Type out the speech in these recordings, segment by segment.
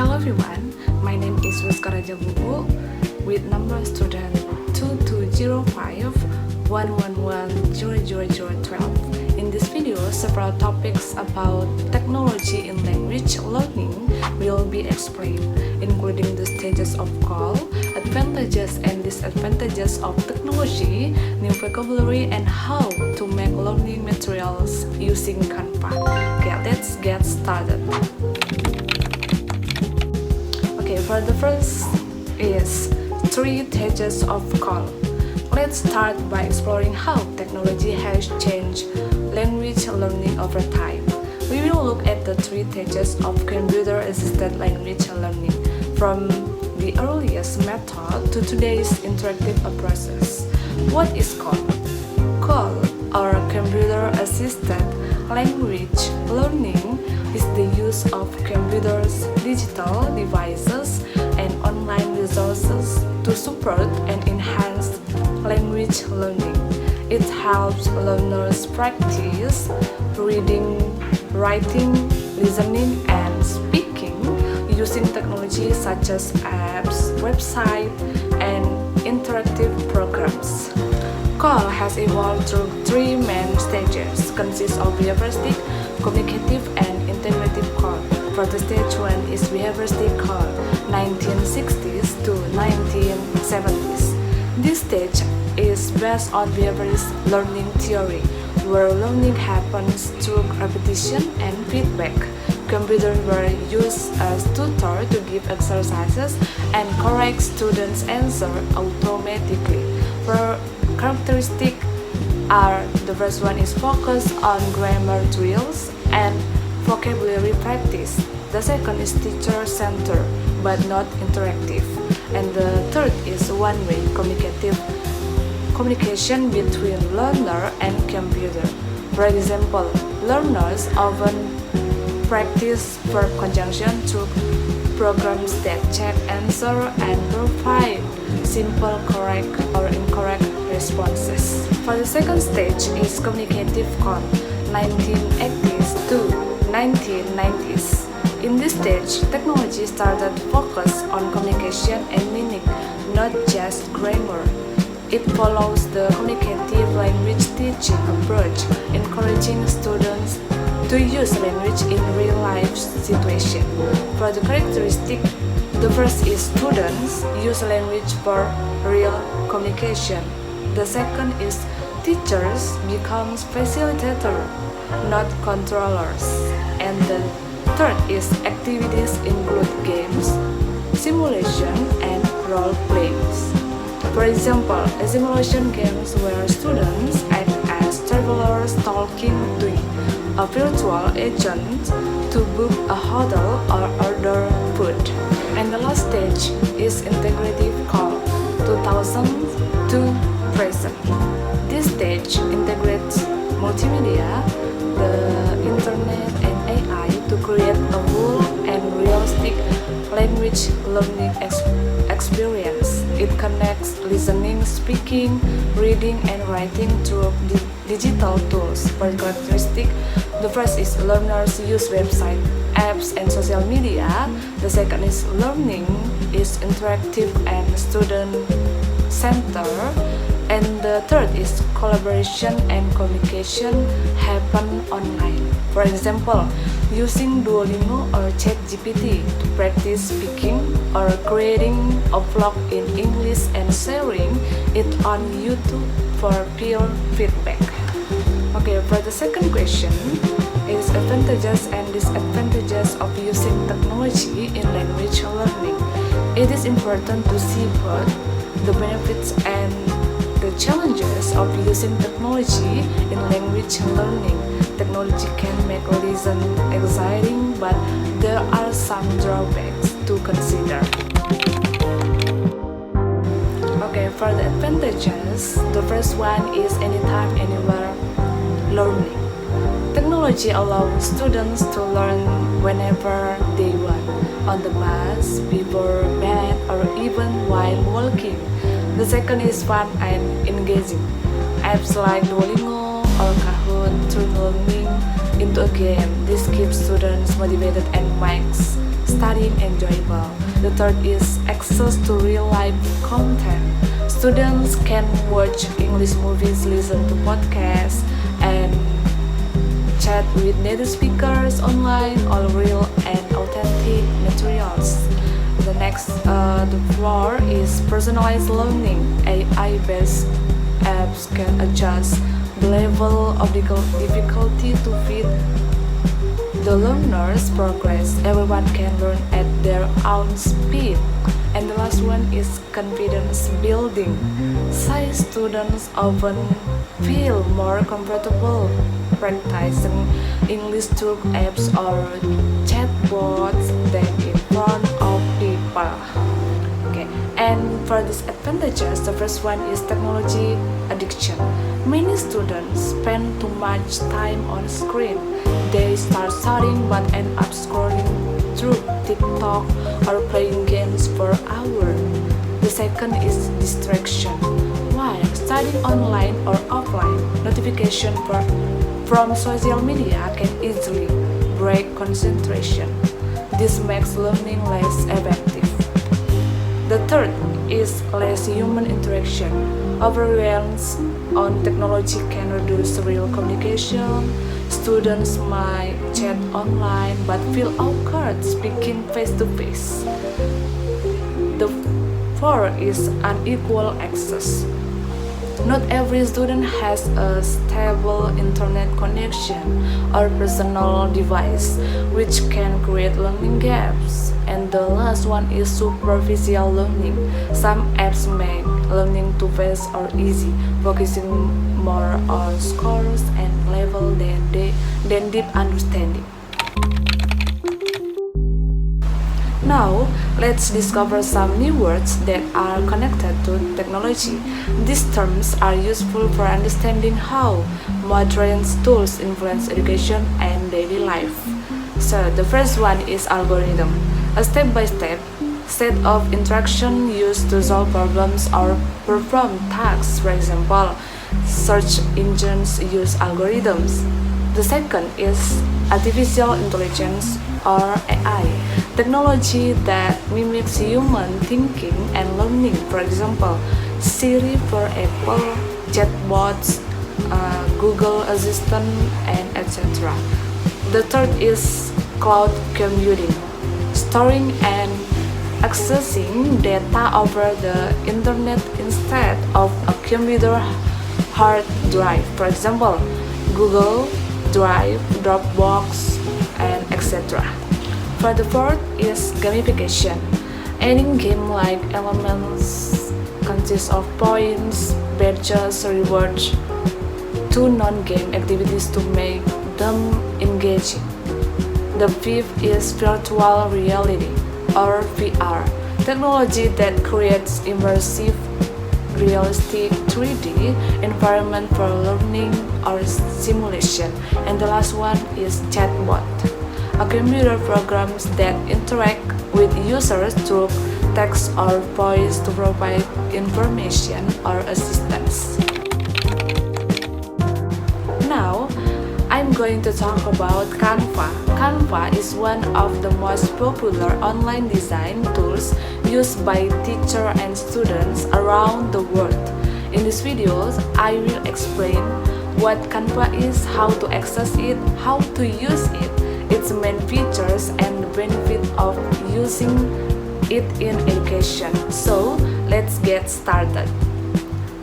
Hello everyone, my name is Rizka Raja Bubu with number student 220511100012. In this video, several topics about technology in language learning will be explained, including the stages of call, advantages and disadvantages of technology, new vocabulary, and how to make learning materials using Canva. Okay, let's get started. For the first is 3 stages of call. Let's start by exploring how technology has changed language learning over time. We will look at the 3 stages of computer-assisted language learning, from the earliest method to today's interactive process. What is call? Call, or computer-assisted language learning, is the use of computers, digital devices, and online resources to support and enhance language learning. It helps learners practice reading, writing, listening, and speaking using technology such as apps, websites, and interactive programs. Call has evolved through 3 main stages, consist of behavioristic, communicative, and integrative call. For the stage 1 is behavioristic call, 1960s to 1970s. This stage is based on behaviorist learning theory, where learning happens through repetition and feedback. Computers were used as tutors to give exercises and correct students' answers automatically. For characteristics are, the first one is focus on grammar drills and vocabulary practice. The second is teacher-centered but not interactive. And the third is one-way communication between learner and computer. For example, learners often practice verb conjunction through programs that check answer and provide simple correct or incorrect responses. For the second stage is communicative call, 1980s to 1990s. In this stage, technology started focus on communication and meaning, not just grammar. It follows the communicative language teaching approach, encouraging students to use language in real-life situations. For the characteristic, the first is students use language for real communication. The second is teachers become facilitators, not controllers. And the third is activities include games, simulation, and role plays. For example, a simulation games where students act as travelers talking to a virtual agent to book a hotel or order food. And the last stage is integrative call, 2000 to present. This stage integrates multimedia, the internet, and AI to create a full and realistic language learning experience. It connects listening, speaking, reading, and writing through digital tools. For characteristic, the first is learners use websites, apps, and social media. The second is learning is interactive and student-centered. And the third is collaboration and communication happen online. For example, using Duolingo or ChatGPT to practice speaking, or creating a vlog in English and sharing it on YouTube for peer feedback. Okay, for the second question is advantages and disadvantages of using technology in language learning. It is important to see both the benefits and the challenges of using technology in language learning. Technology can make listening exciting, but there are some drawbacks to consider. Okay, for the advantages, the first one is anytime, anywhere learning. Technology allows students to learn whenever they want, on the bus, before bed, or even while walking. The second is fun and engaging. Apps like Duolingo or Kahoot turn learning into a game. This keeps students motivated and makes study studying enjoyable. The third is access to real-life content. Students can watch English movies, listen to podcasts, and chat with native speakers online, all real and authentic materials. The fourth is personalized learning. AI-based apps can adjust the level of difficulty to fit the learner's progress. Everyone can learn at their own speed. And the last one is confidence building. Shy students often feel more comfortable practicing English through apps or chatbots than in front of people. Okay, and for disadvantages, the first one is technology addiction. Many students spend too much time on screen. They start studying but end up scrolling through TikTok or playing games for hours. The second is distraction. While studying online or offline, notification from social media can easily break concentration. This makes learning less effective. The third is less human interaction. Overreliance on technology can reduce real communication. Students might chat online but feel awkward speaking face to face. The fourth is unequal access. Not every student has a stable internet connection or personal device, which can create learning gaps. And the last one is superficial learning. Some apps make learning too fast or easy, focusing more on scores and level than deep understanding. Now, let's discover some new words that are connected to technology. These terms are useful for understanding how modern tools influence education and daily life. So, the first one is algorithm, a step-by-step set of instructions used to solve problems or perform tasks. For example, search engines use algorithms. The second is artificial intelligence or AI, technology that mimics human thinking and learning. For example, Siri for Apple, chatbots, Google Assistant, and etc. The third is cloud computing, storing and accessing data over the internet instead of a computer hard drive. For example, Google Drive, Dropbox, and etc. For the fourth is gamification. Any game like Elements consists of points, badges, rewards to non-game activities to make them engaging. The fifth is virtual reality or VR, technology that creates immersive, realistic 3D environment for learning or simulation. And the last one is chatbot, a computer programs that interact with users through text or voice to provide information or assistance. Now, I'm going to talk about Canva. Canva is one of the most popular online design tools used by teachers and students around the world. In this video, I will explain what Canva is, how to access it, how to use it, its main features, and the benefit of using it in education. So, let's get started.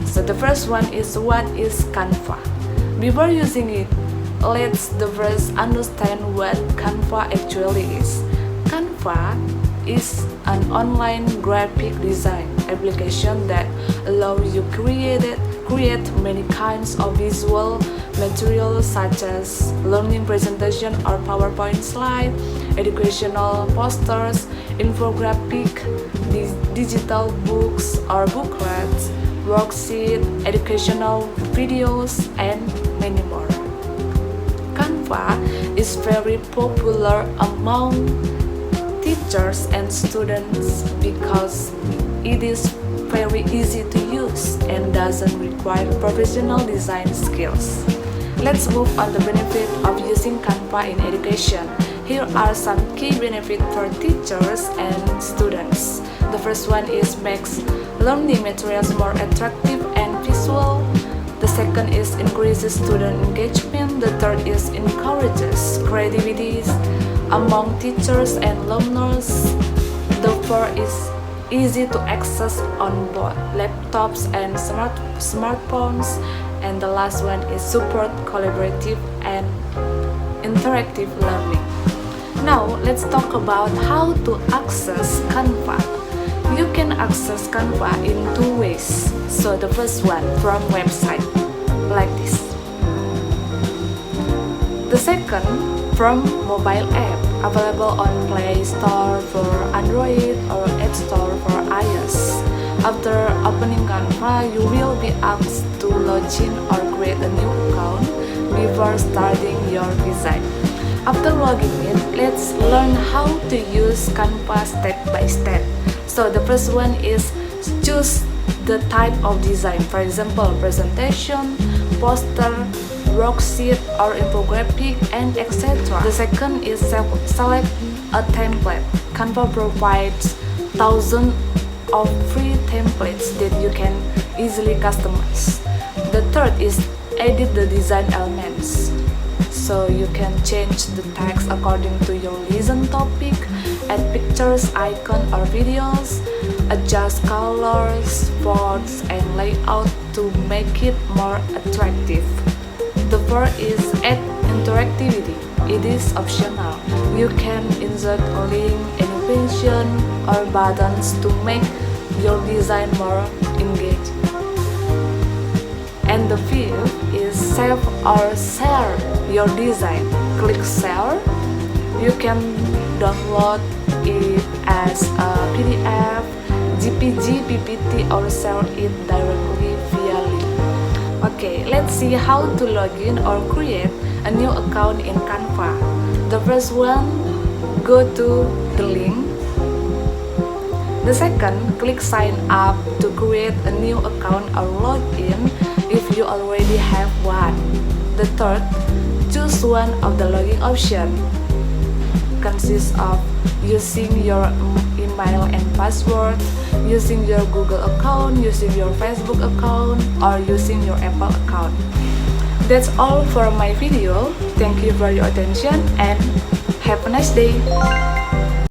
So the first one is, what is Canva? Before using it, let's first understand what Canva actually is. Canva is an online graphic design application that allows you create many kinds of visual materials such as learning presentation or PowerPoint slide, educational posters, infographic, digital books or booklets, worksheet, educational videos, and many more. Canva is very popular among teachers and students because it is very easy to use and doesn't require professional design skills. Let's move on the benefit of using Canva in education. Here are some key benefits for teachers and students. The first one is makes learning materials more attractive and visual. The second is increases student engagement. The third is encourages creativity among teachers and learners. The fourth is easy to access on both laptops and smartphones. And the last one is support collaborative and interactive learning. Now let's talk about how to access Canva. You can access Canva in two ways. So the first one from website like this. The second from mobile app available on Play Store for Android or App Store for iOS. After opening Canva, you will be asked to log in or create a new account before starting your design. After logging in, let's learn how to use Canva step by step. So the first one is choose the type of design, for example, presentation, poster, worksheet or infographic, and etc. The second is select a template. Canva provides thousands of free templates that you can easily customize. The third is edit the design elements. So you can change the text according to your lesson topic, add pictures, icons or videos, adjust colors, fonts and layout to make it more attractive. The fourth is add interactivity. It is optional. You can insert a link, animation or buttons to make your design more engaging. And the fifth is save or share your design. Click share. You can download it as a PDF, JPG, PPT or share it directly via link. Okay, let's see how to log in or create a new account in Canva. The first one, go to the link. The second, click sign up to create a new account or log in if you already have one. The third, choose one of the login options. Consists of using your email and password, using your Google account, using your Facebook account, or using your Apple account. That's all for my video. Thank you for your attention and have a nice day.